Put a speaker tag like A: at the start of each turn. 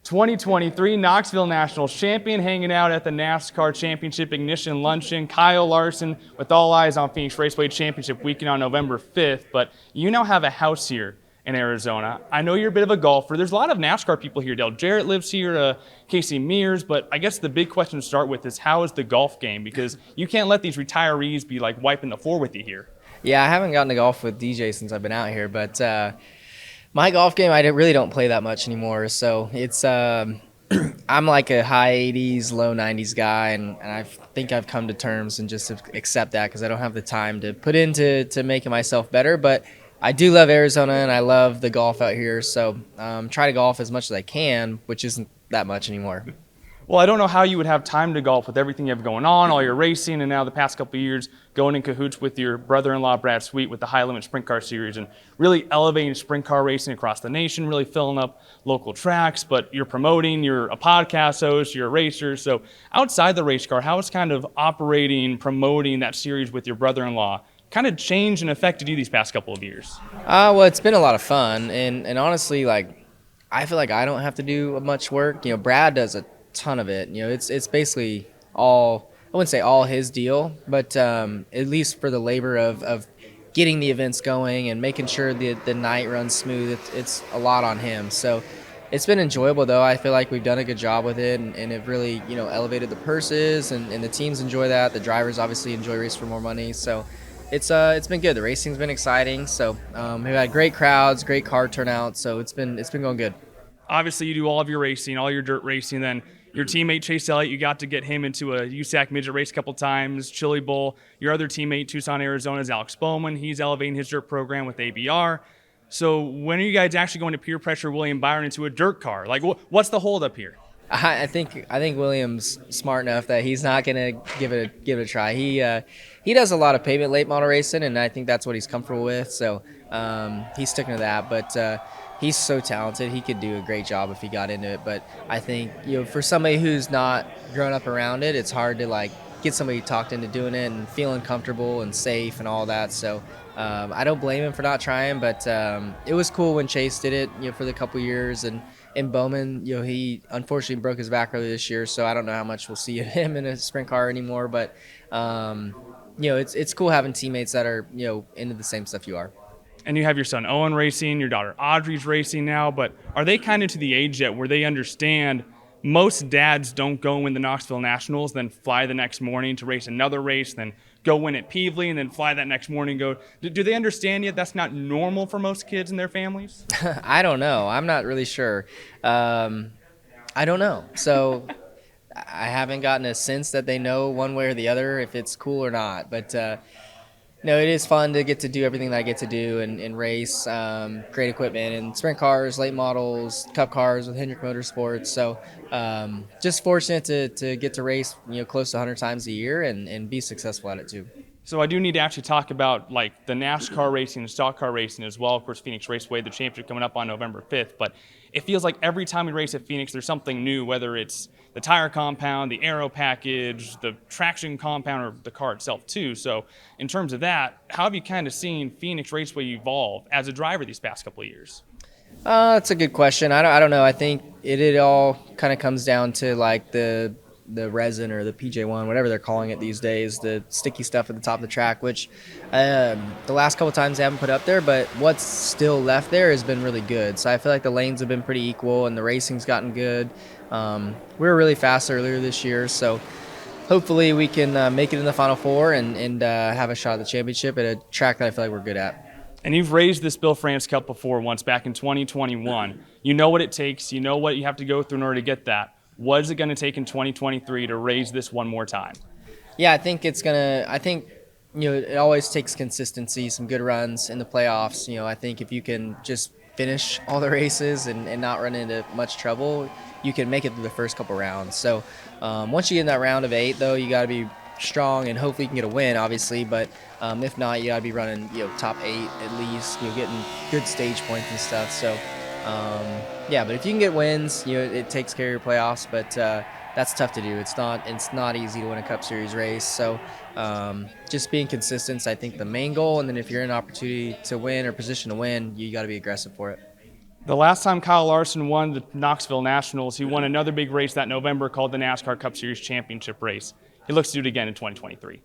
A: 2023 Knoxville Nationals champion hanging out at the NASCAR Championship Ignition Luncheon. Kyle Larson with all eyes on Phoenix Raceway Championship weekend on November 5th, but you now have a house here in Arizona. I know you're a bit of a golfer. There's a lot of NASCAR people here. Dale Jarrett lives here, Casey Mears, but I guess the big question to start with is how is the golf game? Because you can't let these retirees be like wiping the floor with you here.
B: Yeah, I haven't gotten to golf with DJ since I've been out here, but my golf game, I really don't play that much anymore. So it's I'm like a high 80s, low 90s guy, and I think I've come to terms and just accept that because I don't have the time to put into making myself better. But I do love Arizona, and I love the golf out here. So try to golf as much as I can, which isn't that much anymore.
A: Well, I don't know how you would have time to golf with everything you have going on, all your racing, and now the past couple of years going in cahoots with your brother-in-law, Brad Sweet, with the High Limit Sprint Car Series and really elevating sprint car racing across the nation, really filling up local tracks. But you're promoting, you're a podcast host, you're a racer. So outside the race car, how is kind of operating, promoting that series with your brother-in-law kind of changed and affected you these past couple of years?
B: Well, it's been a lot of fun, and honestly, like I feel like I don't have to do much work. You know, Brad does a ton of it. You know, it's basically all, I wouldn't say all his deal, but at least for the labor of getting the events going and making sure the night runs smooth, it's a lot on him. So it's been enjoyable, though. I feel like we've done a good job with it, and it really, you know, elevated the purses, and the teams enjoy that. The drivers obviously enjoy race for more money. So it's been good. The racing's been exciting. So we've had great crowds, great car turnout. So it's been going good.
A: Obviously, you do all of your racing, all your dirt racing, then your teammate Chase Elliott, you got to get him into a USAC midget race a couple times, Chili Bowl. Your other teammate, Tucson, Arizona, is Alex Bowman. He's elevating his dirt program with ABR. So when are you guys actually going to peer pressure William Byron into a dirt car? Like, what's the holdup here?
B: I think William's smart enough that he's not gonna give it a try. He does a lot of pavement late model racing, and I think that's what he's comfortable with. So he's sticking to that. But he's so talented; he could do a great job if he got into it. But I think, you know, for somebody who's not grown up around it, it's hard to like get somebody talked into doing it and feeling comfortable and safe and all that. So I don't blame him for not trying. But it was cool when Chase did it, you know, for the couple years. And Bowman, you know, he unfortunately broke his back earlier this year, so I don't know how much we'll see of him in a sprint car anymore. But you know, it's cool having teammates that are, you know, into the same stuff you are.
A: And you have your son Owen racing, your daughter Audrey's racing now, but are they kind of to the age yet where they understand most dads don't go win the Knoxville Nationals, then fly the next morning to race another race, then go win at Peevely, and then fly that next morning and go? Do they understand yet that's not normal for most kids and their families?
B: I don't know. I'm not really sure. I don't know. So I haven't gotten a sense that they know one way or the other if it's cool or not. But no, it is fun to get to do everything that I get to do and race, great equipment, and sprint cars, late models, cup cars with Hendrick Motorsports. So just fortunate to get to race, you know, close to 100 times a year and be successful at it too.
A: So I do need to actually talk about like the NASCAR racing and stock car racing as well. Of course, Phoenix Raceway, the championship coming up on November 5th. But it feels like every time we race at Phoenix, there's something new, whether it's the tire compound, the aero package, the traction compound, or the car itself too. So in terms of that, how have you kind of seen Phoenix Raceway evolve as a driver these past couple of years?
B: That's a good question. I don't know. I think it all kind of comes down to like the resin or the PJ1, whatever they're calling it these days, the sticky stuff at the top of the track, which the last couple times they haven't put up there, but what's still left there has been really good. So I feel like the lanes have been pretty equal and the racing's gotten good. We were really fast earlier this year, so hopefully we can make it in the Final Four and have a shot at the championship at a track that I feel like we're good at.
A: And you've raised this Bill France Cup before once back in 2021. You know what it takes. You know what you have to go through in order to get that. What is it going to take in 2023 to raise this one more time?
B: Yeah, I think you know, it always takes consistency, some good runs in the playoffs. You know, I think if you can just finish all the races and not run into much trouble, you can make it through the first couple rounds. So once you get in that round of 8, though, you got to be strong, and hopefully you can get a win, obviously. But if not, you got to be running, you know, top 8 at least. You know, getting good stage points and stuff. So yeah, but if you can get wins, you know, it takes care of your playoffs. But that's tough to do. It's not easy to win a Cup Series race. So just being consistent is, I think, the main goal. And then if you're in an opportunity to win or position to win, you got to be aggressive for it.
A: The last time Kyle Larson won the Knoxville Nationals, he won another big race that November called the NASCAR Cup Series Championship race. He looks to do it again in 2023.